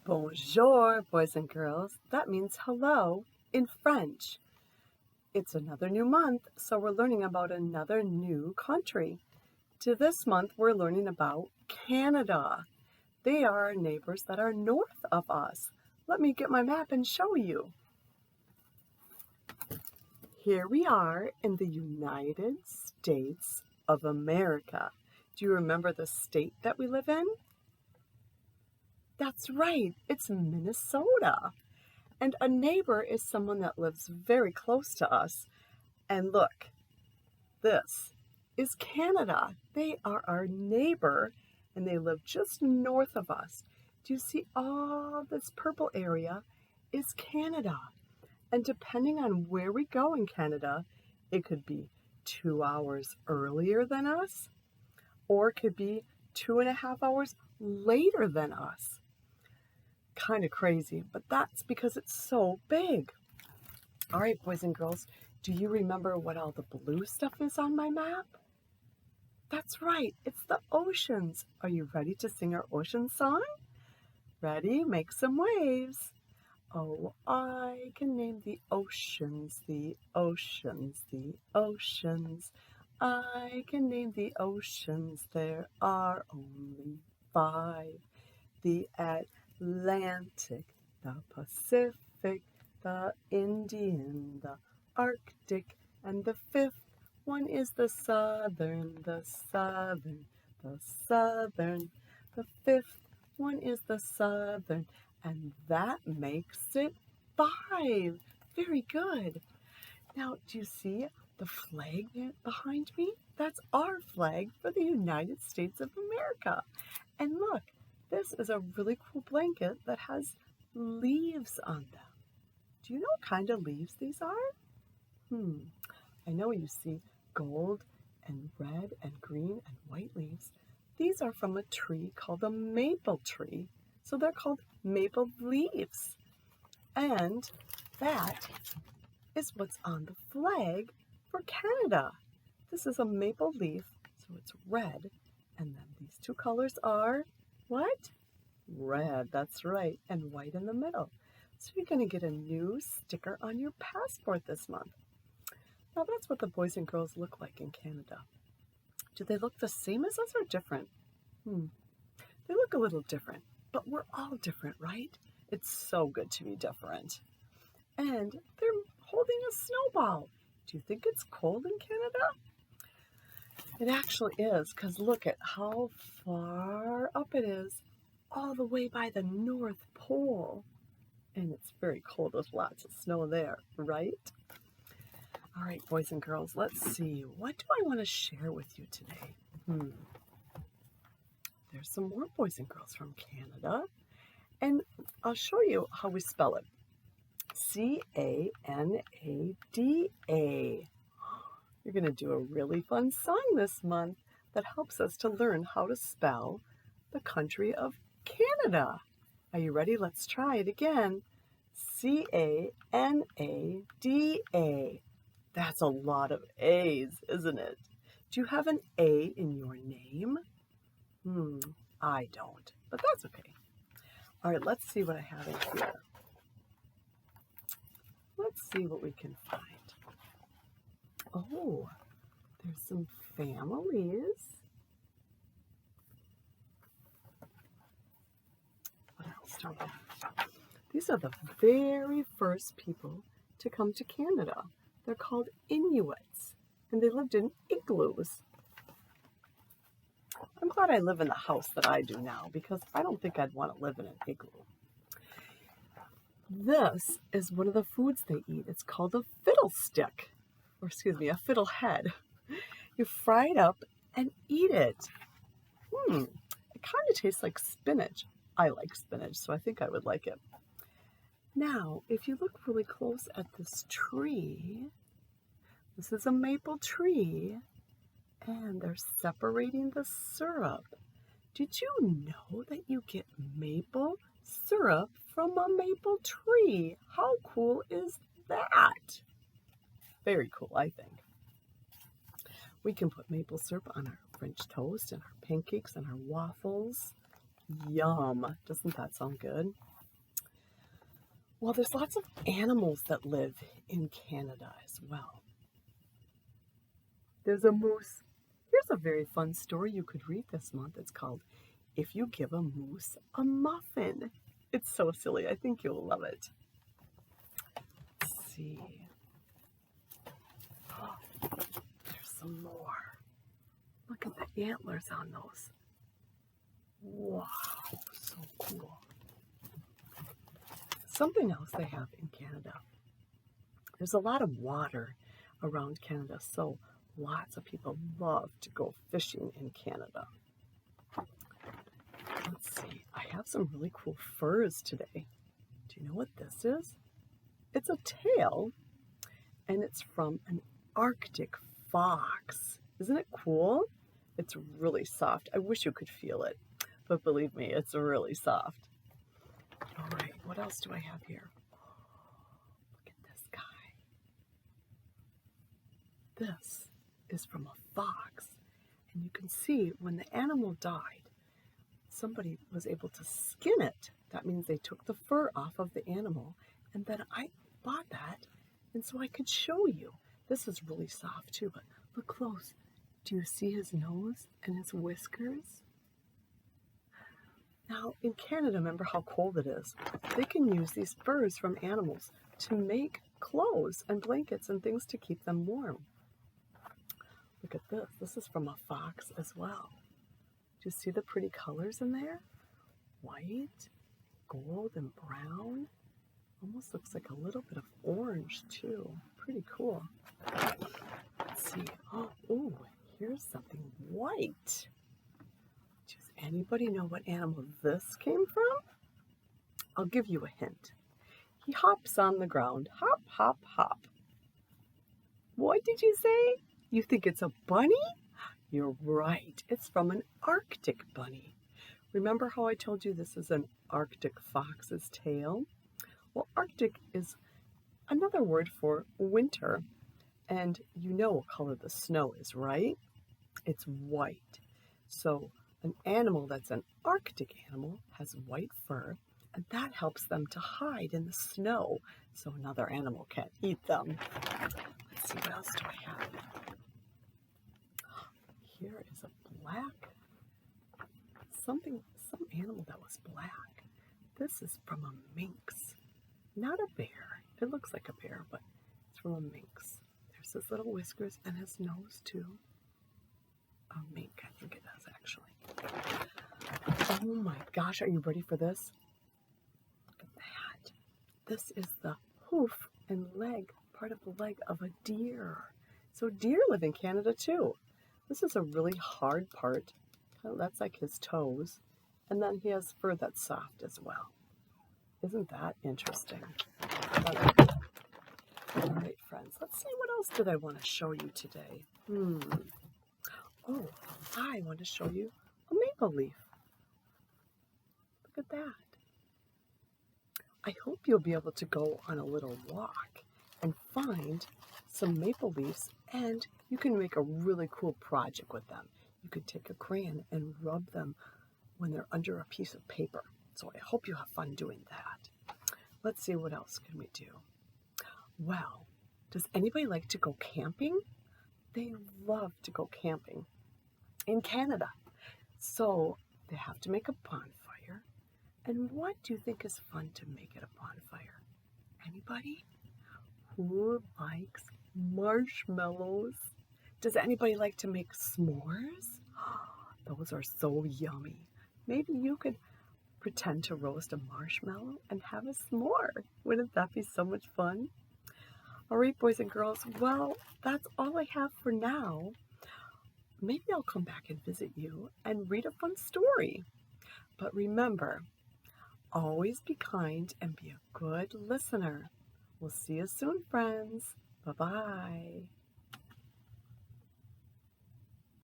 Bonjour, boys and girls. That means hello in French. It's another new month, so we're learning about another new country. To this month, we're learning about Canada. They are our neighbors that are north of us. Let me get my map and show you. Here we are in the United States of America. Do you remember the state that we live in? That's right, it's Minnesota. And a neighbor is someone that lives very close to us. And look, this is Canada. They are our neighbor and they live just north of us. Do you see all this purple area is Canada? And depending on where we go in Canada, it could be 2 hours earlier than us, or it could be 2.5 hours later than us. Kind of crazy, but that's because it's so big. All right, boys and girls, do you remember what all the blue stuff is on my map? That's right, it's the oceans. Are you ready to sing our ocean song? Ready? Make some waves. Oh, I can name the oceans, the oceans, the oceans. I can name the oceans, there are only 5. The Atlantic, the Pacific, the Indian, the Arctic, and the 5th one is the Southern, the Southern, the Southern. The 5th one is the Southern, and that makes it 5. Very good. Now, do you see the flag behind me? That's our flag for the United States of America. And look, this is a really cool blanket that has leaves on them. Do you know what kind of leaves these are? I know you see gold and red and green and white leaves. These are from a tree called a maple tree. So they're called maple leaves. And that is what's on the flag for Canada. This is a maple leaf, so it's red. And then these two colors are what? Red, that's right, and white in the middle. So you're going to get a new sticker on your passport this month. Now that's what the boys and girls look like in Canada. Do they look the same as us or different? They look a little different, but we're all different, right? It's so good to be different. And they're holding a snowball. Do you think it's cold in Canada? It actually is, because look at how far up it is, all the way by the North Pole. And it's very cold with lots of snow there, right? All right, boys and girls, let's see. What do I want to share with you today? There's some more boys and girls from Canada, and I'll show you how we spell it. C-A-N-A-D-A. You're going to do a really fun song this month that helps us to learn how to spell the country of Canada. Are you ready? Let's try it again. C-A-N-A-D-A. That's a lot of A's, isn't it? Do you have an A in your name? I don't, but that's okay. All right, let's see what I have in here. Let's see what we can find. Oh, there's some families. What else do we have? These are the very first people to come to Canada. They're called Inuits, and they lived in igloos. I'm glad I live in the house that I do now, because I don't think I'd want to live in an igloo. This is one of the foods they eat. It's called a fiddlestick, or excuse me, a fiddlehead. You fry it up and eat it. It kind of tastes like spinach. I like spinach, so I think I would like it. Now, if you look really close at this tree, this is a maple tree, and they're separating the syrup. Did you know that you get maple syrup from a maple tree? How cool is that? Very cool, I think. We can put maple syrup on our French toast and our pancakes and our waffles. Yum! Doesn't that sound good? Well, there's lots of animals that live in Canada as well. There's a moose. Here's a very fun story you could read this month. It's called If You Give a Moose a Muffin. It's so silly. I think you'll love it. Let's see. Oh, there's some more. Look at the antlers on those. Wow, so cool. Something else they have in Canada. There's a lot of water around Canada, so lots of people love to go fishing in Canada. Let's see, I have some really cool furs today. Do you know what this is? It's a tail, and it's from an Arctic fox. Isn't it cool? It's really soft. I wish you could feel it, but believe me, it's really soft. All right, what else do I have here? Look at this guy. This is from a fox, and you can see when the animal died, somebody was able to skin it. That means they took the fur off of the animal, and then I bought that, and so I could show you. This is really soft too, but look close. Do you see his nose and his whiskers? Now, in Canada, remember how cold it is. They can use these furs from animals to make clothes and blankets and things to keep them warm. Look at this. This is from a fox as well. Do you see the pretty colors in there? White, gold, and brown. Almost looks like a little bit of orange, too. Pretty cool. Let's see. Oh, here's something white. Does anybody know what animal this came from? I'll give you a hint. He hops on the ground. Hop, hop, hop. What did you say? You think it's a bunny? You're right. It's from an Arctic bunny. Remember how I told you this is an Arctic fox's tail? Well, Arctic is another word for winter. And you know what color the snow is, right? It's white. So an animal that's an Arctic animal has white fur, and that helps them to hide in the snow so another animal can't eat them. Let's see, what else do I have? Here is a black, some animal that was black. This is from a minx, not a bear. It looks like a bear, but it's from a minx. There's his little whiskers and his nose too. A mink, I think it is actually. Oh my gosh, are you ready for this? Look at that. This is the hoof and leg, part of the leg of a deer. So deer live in Canada too. This is a really hard part. That's like his toes. And then he has fur that's soft as well. Isn't that interesting? All right, friends, let's see what else did I want to show you today. Oh, I want to show you a maple leaf. Look at that. I hope you'll be able to go on a little walk and find some maple leaves, and you can make a really cool project with them. You could take a crayon and rub them when they're under a piece of paper. So I hope you have fun doing that. Let's see, what else can we do? Well, does anybody like to go camping? They love to go camping in Canada. So they have to make a bonfire. And what do you think is fun to make at a bonfire? Anybody? Who likes marshmallows? Does anybody like to make s'mores? Those are so yummy. Maybe you could pretend to roast a marshmallow and have a s'more. Wouldn't that be so much fun? All right, boys and girls, well, that's all I have for now. Maybe I'll come back and visit you and read a fun story. But remember, always be kind and be a good listener. We'll see you soon, friends. Bye-bye.